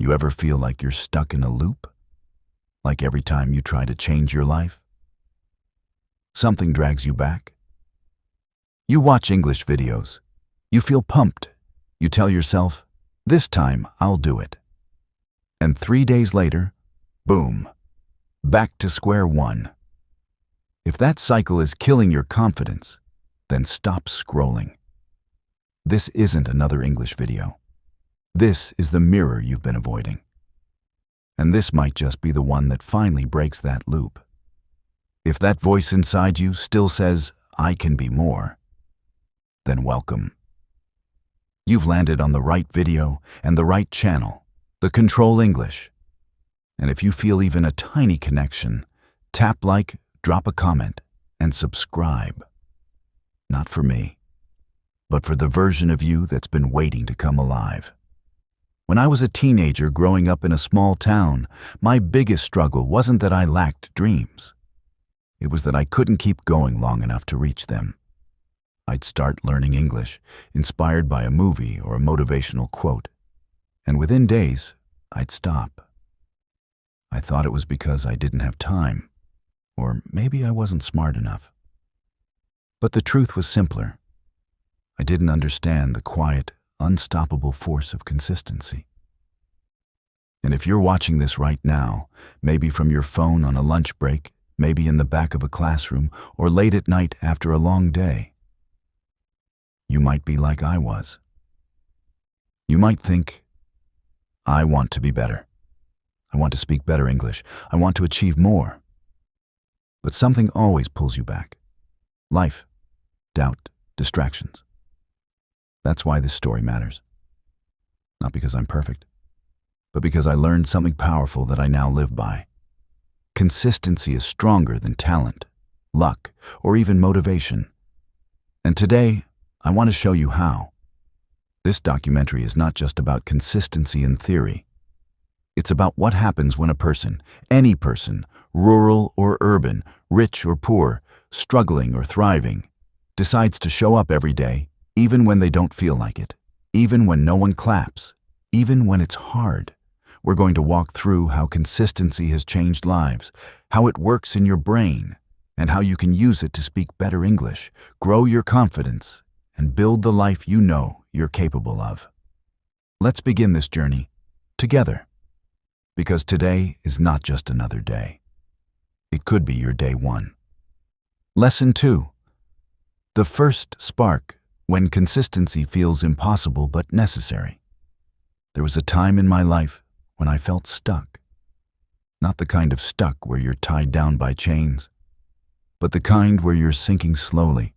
You ever feel like you're stuck in a loop? Like every time you try to change your life, something drags you back? You watch English videos. You feel pumped. You tell yourself, this time I'll do it. And 3 days later, boom, back to square one. If that cycle is killing your confidence, then stop scrolling. This isn't another English video. This is the mirror you've been avoiding. And this might just be the one that finally breaks that loop. If that voice inside you still says, I can be more, then welcome. You've landed on the right video and the right channel, the Control English. And if you feel even a tiny connection, tap like, drop a comment, and subscribe. Not for me, but for the version of you that's been waiting to come alive. When I was a teenager growing up in a small town, my biggest struggle wasn't that I lacked dreams. It was that I couldn't keep going long enough to reach them. I'd start learning English, inspired by a movie or a motivational quote, and within days, I'd stop. I thought it was because I didn't have time, or maybe I wasn't smart enough. But the truth was simpler. I didn't understand the quiet, unstoppable force of consistency. And if you're watching this right now, maybe from your phone on a lunch break, maybe in the back of a classroom, or late at night after a long day, you might be like I was. You might think, I want to be better. I want to speak better English. I want to achieve more. But something always pulls you back. Life, doubt, distractions. That's why this story matters. Not because I'm perfect, but because I learned something powerful that I now live by. Consistency is stronger than talent, luck, or even motivation. And today, I want to show you how. This documentary is not just about consistency in theory. It's about what happens when a person, any person, rural or urban, rich or poor, struggling or thriving, decides to show up every day, even when they don't feel like it, even when no one claps, even when it's hard. We're going to walk through how consistency has changed lives, how it works in your brain, and how you can use it to speak better English, grow your confidence, and build the life you know you're capable of. Let's begin this journey together, because today is not just another day. It could be your day one. Lesson 2. The first spark when consistency feels impossible but necessary. There was a time in my life when I felt stuck. Not the kind of stuck where you're tied down by chains, but the kind where you're sinking slowly,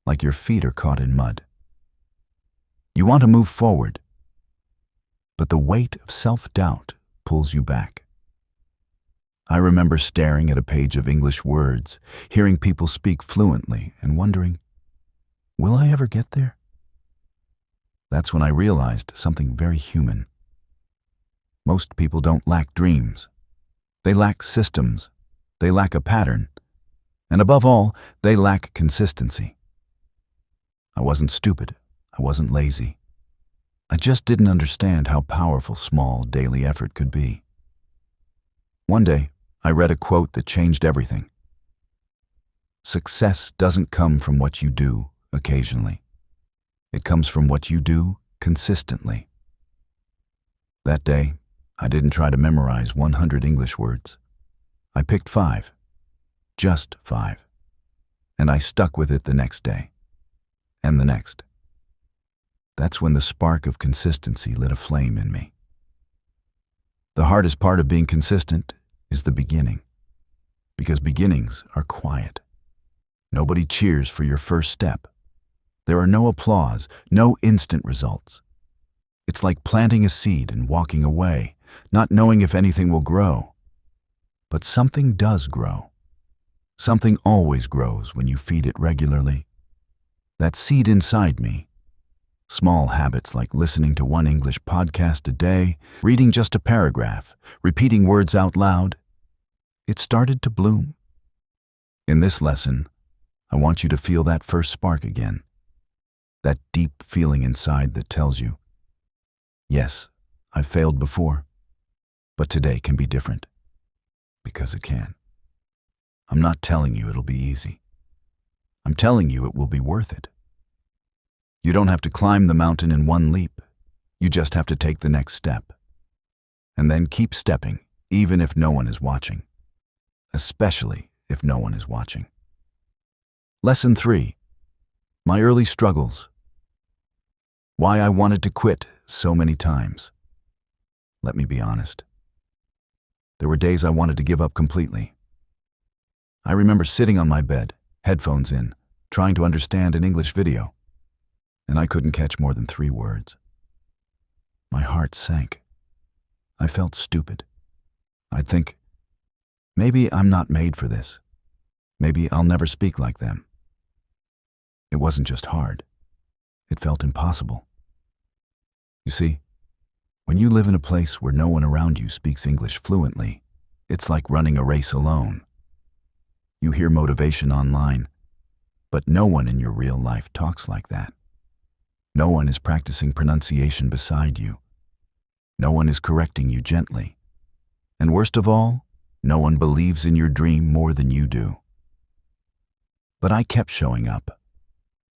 like your feet are caught in mud. You want to move forward, but the weight of self-doubt pulls you back. I remember staring at a page of English words, hearing people speak fluently, and wondering, will I ever get there? That's when I realized something very human. Most people don't lack dreams. They lack systems. They lack a pattern. And above all, they lack consistency. I wasn't stupid. I wasn't lazy. I just didn't understand how powerful small daily effort could be. One day, I read a quote that changed everything. Success doesn't come from what you do occasionally. It comes from what you do consistently. That day, I didn't try to memorize 100 English words. I picked 5, just 5, and I stuck with it the next day, and the next. That's when the spark of consistency lit a flame in me. The hardest part of being consistent is the beginning, because beginnings are quiet. Nobody cheers for your first step. There are no applause, no instant results. It's like planting a seed and walking away, not knowing if anything will grow. But something does grow. Something always grows when you feed it regularly. That seed inside me, small habits like listening to 1 English podcast a day, reading just a paragraph, repeating words out loud, it started to bloom. In this lesson, I want you to feel that first spark again. That deep feeling inside that tells you, yes, I've failed before, but today can be different, because it can. I'm not telling you it'll be easy. I'm telling you it will be worth it. You don't have to climb the mountain in one leap. You just have to take the next step. And then keep stepping, even if no one is watching. Especially if no one is watching. Lesson 3. My early struggles. Why I wanted to quit so many times. Let me be honest. There were days I wanted to give up completely. I remember sitting on my bed, headphones in, trying to understand an English video, and I couldn't catch more than 3 words. My heart sank. I felt stupid. I'd think, maybe I'm not made for this. Maybe I'll never speak like them. It wasn't just hard. It felt impossible. You see, when you live in a place where no one around you speaks English fluently, it's like running a race alone. You hear motivation online, but no one in your real life talks like that. No one is practicing pronunciation beside you. No one is correcting you gently. And worst of all, no one believes in your dream more than you do. But I kept showing up.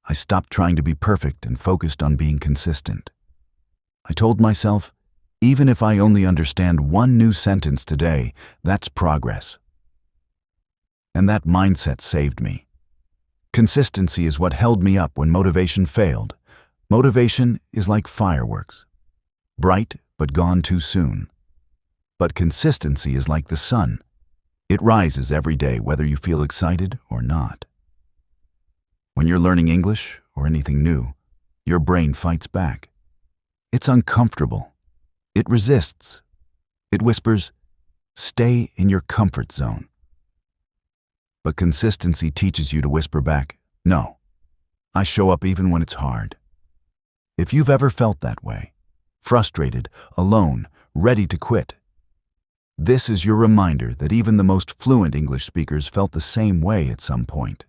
I stopped trying to be perfect and focused on being consistent. I told myself, even if I only understand one new sentence today, that's progress. And that mindset saved me. Consistency is what held me up when motivation failed. Motivation is like fireworks. Bright, but gone too soon. But consistency is like the sun. It rises every day whether you feel excited or not. When you're learning English or anything new, your brain fights back. It's uncomfortable. It resists. It whispers, stay in your comfort zone. But consistency teaches you to whisper back, no, I show up even when it's hard. If you've ever felt that way, frustrated, alone, ready to quit, this is your reminder that even the most fluent English speakers felt the same way at some point.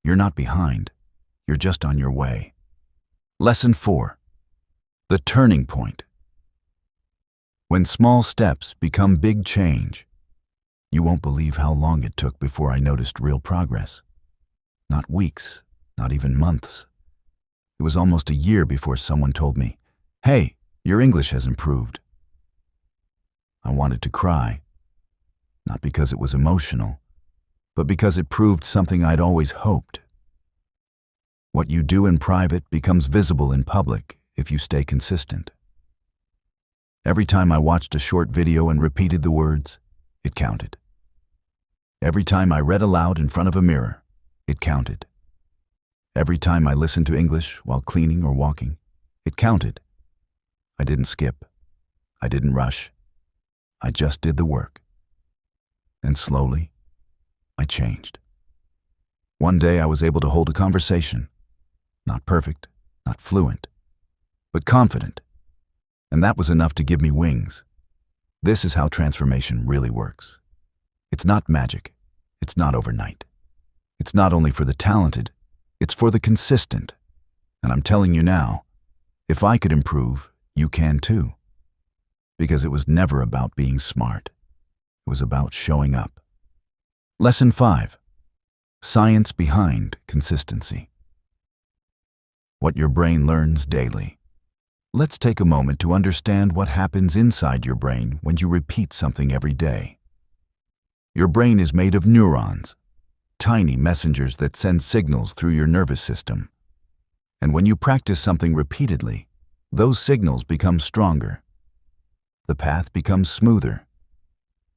You're not behind. You're just on your way. Lesson 4. The turning point. When small steps become big change, you won't believe how long it took before I noticed real progress. Not weeks, not even months. It was almost a year before someone told me, hey, your English has improved. I wanted to cry, not because it was emotional, but because it proved something I'd always hoped. What you do in private becomes visible in public if you stay consistent. Every time I watched a short video and repeated the words, it counted. Every time I read aloud in front of a mirror, it counted. Every time I listened to English while cleaning or walking, it counted. I didn't skip. I didn't rush. I just did the work. And slowly, I changed. One day I was able to hold a conversation. Not perfect, not fluent, but confident. And that was enough to give me wings. This is how transformation really works. It's not magic. It's not overnight. It's not only for the talented, it's for the consistent. And I'm telling you now, if I could improve, you can too. Because it was never about being smart. It was about showing up. Lesson 5. Science behind consistency. What your brain learns daily. Let's take a moment to understand what happens inside your brain when you repeat something every day. Your brain is made of neurons, tiny messengers that send signals through your nervous system. And when you practice something repeatedly, those signals become stronger. The path becomes smoother.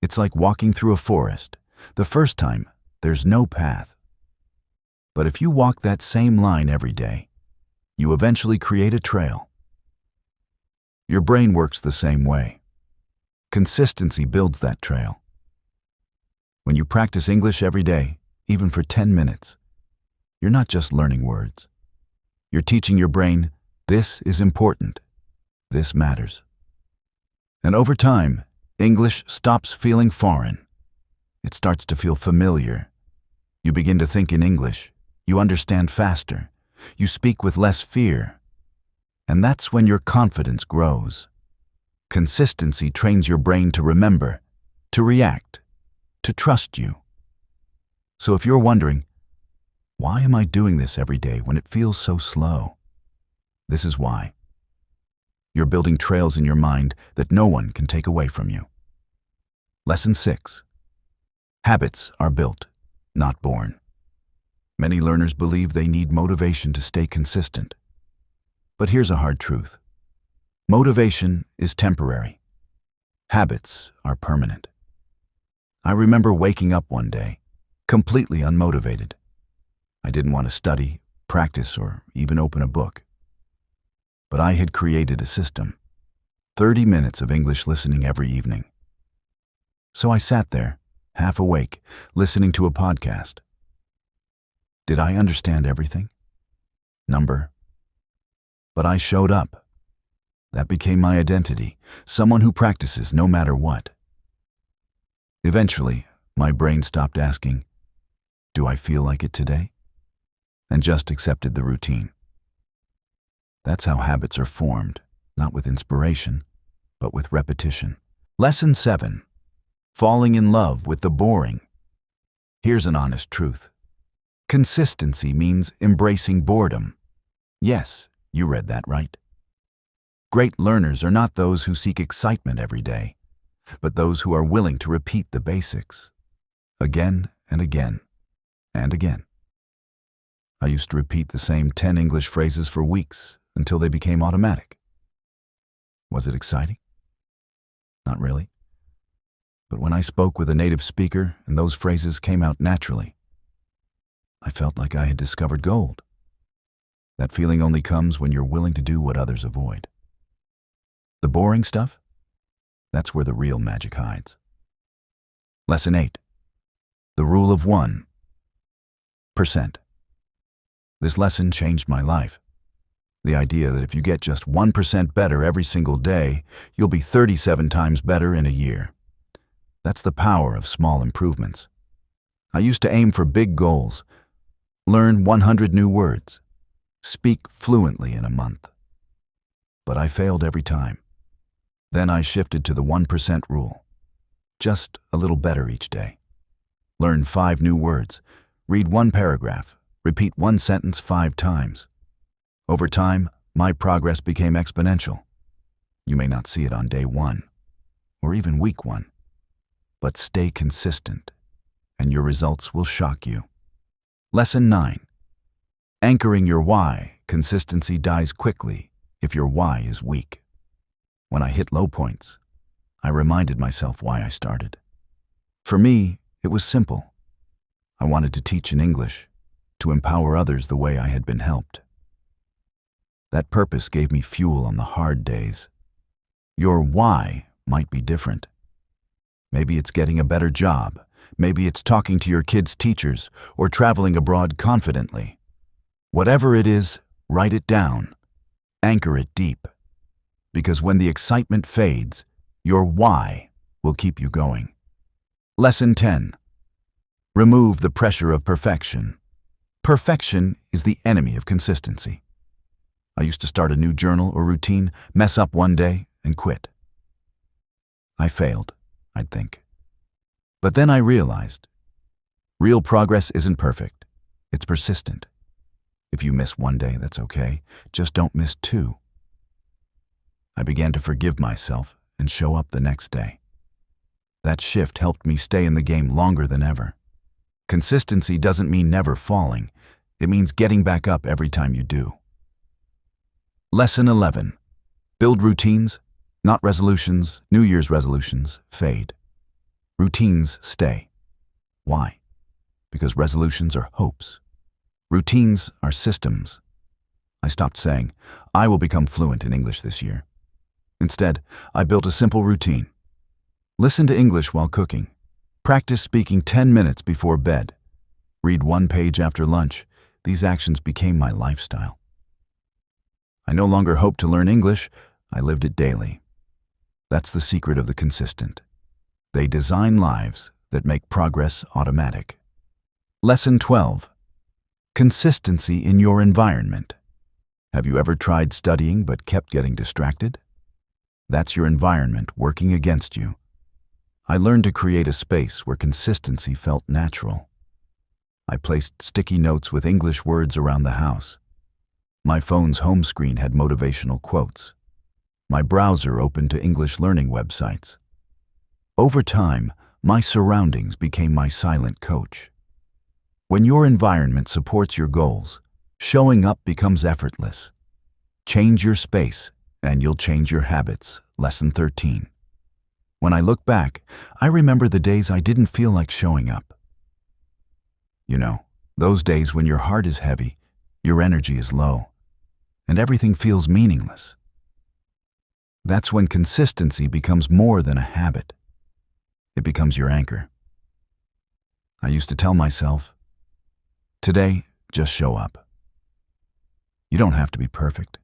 It's like walking through a forest. The first time, there's no path. But if you walk that same line every day, you eventually create a trail. Your brain works the same way. Consistency builds that trail. When you practice English every day, even for 10 minutes, you're not just learning words. You're teaching your brain, this is important. This matters. And over time, English stops feeling foreign. It starts to feel familiar. You begin to think in English. You understand faster. You speak with less fear. And that's when your confidence grows. Consistency trains your brain to remember, to react, to trust you. So if you're wondering, why am I doing this every day when it feels so slow? This is why. You're building trails in your mind that no one can take away from you. Lesson 6. Habits are built, not born. Many learners believe they need motivation to stay consistent. But here's a hard truth. Motivation is temporary. Habits are permanent. I remember waking up one day, completely unmotivated. I didn't want to study, practice, or even open a book. But I had created a system. 30 minutes of English listening every evening. So I sat there, half awake, listening to a podcast. Did I understand everything? Number. But I showed up. That became my identity, someone who practices no matter what. Eventually, my brain stopped asking, "Do I feel like it today?" and just accepted the routine. That's how habits are formed, not with inspiration, but with repetition. Lesson 7. Falling in love with the boring. Here's an honest truth. Consistency means embracing boredom. Yes, you read that right. Great learners are not those who seek excitement every day, but those who are willing to repeat the basics again and again and again. I used to repeat the same 10 English phrases for weeks until they became automatic. Was it exciting? Not really. But when I spoke with a native speaker and those phrases came out naturally, I felt like I had discovered gold. That feeling only comes when you're willing to do what others avoid. The boring stuff? That's where the real magic hides. Lesson 8. The rule of 1%. This lesson changed my life. The idea that if you get just 1% better every single day, you'll be 37 times better in a year. That's the power of small improvements. I used to aim for big goals. Learn 100 new words. Speak fluently in a month. But I failed every time. Then I shifted to the 1% rule. Just a little better each day. Learn 5 new words. Read 1 paragraph. Repeat 1 sentence 5 times. Over time, my progress became exponential. You may not see it on day 1, or even week 1, but stay consistent, and your results will shock you. Lesson 9. Anchoring your why. Consistency dies quickly if your why is weak. When I hit low points, I reminded myself why I started. For me, it was simple. I wanted to teach in English, to empower others the way I had been helped. That purpose gave me fuel on the hard days. Your why might be different. Maybe it's getting a better job. Maybe it's talking to your kids' teachers or traveling abroad confidently. Whatever it is, write it down. Anchor it deep. Because when the excitement fades, your why will keep you going. Lesson 10. Remove the pressure of perfection. Perfection is the enemy of consistency. I used to start a new journal or routine, mess up one day, and quit. I failed, I'd think. But then I realized, real progress isn't perfect. It's persistent. If you miss one day, that's okay. Just don't miss 2. I began to forgive myself and show up the next day. That shift helped me stay in the game longer than ever. Consistency doesn't mean never falling. It means getting back up every time you do. Lesson 11. Build routines, not resolutions. New Year's resolutions fade. Routines stay. Why? Because resolutions are hopes. Routines are systems. I stopped saying, I will become fluent in English this year. Instead, I built a simple routine. Listen to English while cooking. Practice speaking 10 minutes before bed. Read 1 page after lunch. These actions became my lifestyle. I no longer hoped to learn English. I lived it daily. That's the secret of the consistent. They design lives that make progress automatic. Lesson 12. Consistency in your environment. Have you ever tried studying but kept getting distracted? That's your environment working against you. I learned to create a space where consistency felt natural. I placed sticky notes with English words around the house. My phone's home screen had motivational quotes. My browser opened to English learning websites. Over time, my surroundings became my silent coach. When your environment supports your goals, showing up becomes effortless. Change your space, and you'll change your habits. Lesson 13. When I look back, I remember the days I didn't feel like showing up. You know, those days when your heart is heavy, your energy is low, and everything feels meaningless. That's when consistency becomes more than a habit. It becomes your anchor. I used to tell myself, today, just show up. You don't have to be perfect.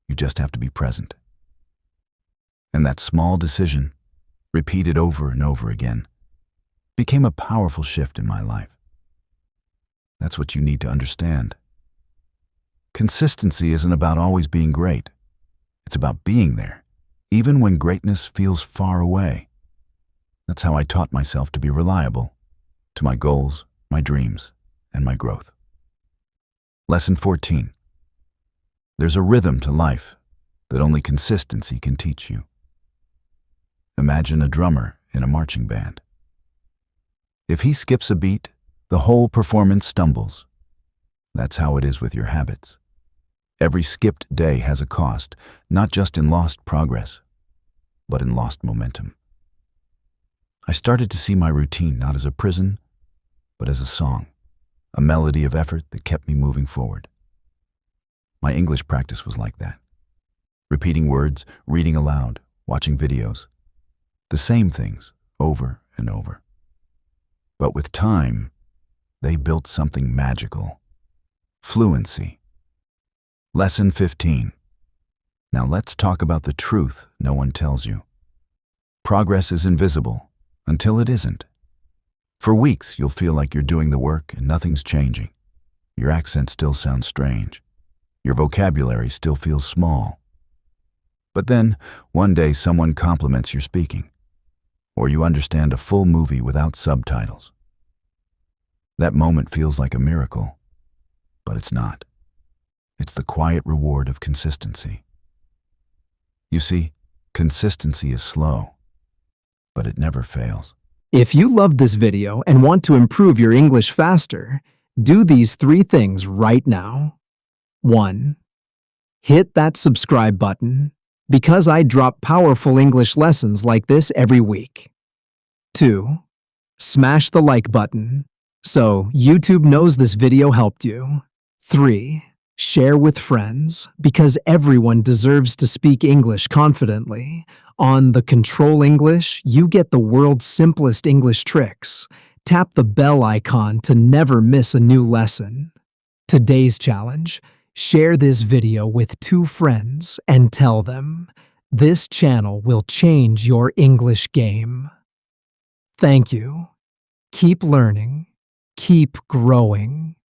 You just have to be present. And that small decision, repeated over and over again, became a powerful shift in my life. That's what you need to understand. Consistency isn't about always being great. It's about being there, even when greatness feels far away. That's how I taught myself to be reliable, to my goals, my dreams, and my growth. Lesson 14. There's a rhythm to life that only consistency can teach you. Imagine a drummer in a marching band. If he skips a beat, the whole performance stumbles. That's how it is with your habits. Every skipped day has a cost, not just in lost progress, but in lost momentum. I started to see my routine not as a prison, but as a song, a melody of effort that kept me moving forward. My English practice was like that. Repeating words, reading aloud, watching videos. The same things, over and over. But with time, they built something magical. Fluency. Lesson 15. Now let's talk about the truth no one tells you. Progress is invisible until it isn't. For weeks, you'll feel like you're doing the work and nothing's changing. Your accent still sounds strange. Your vocabulary still feels small. But then, one day someone compliments your speaking, or you understand a full movie without subtitles. That moment feels like a miracle, but it's not. It's the quiet reward of consistency. You see, consistency is slow, but it never fails. If you loved this video and want to improve your English faster, do these 3 things right now. 1. Hit that subscribe button, because I drop powerful English lessons like this every week. 2. Smash the like button, so YouTube knows this video helped you. 3. Share with friends, because everyone deserves to speak English confidently. On the Control English, you get the world's simplest English tricks. Tap the bell icon to never miss a new lesson. Today's challenge: share this video with 2 friends and tell them, this channel will change your English game. Thank you. Keep learning. Keep growing.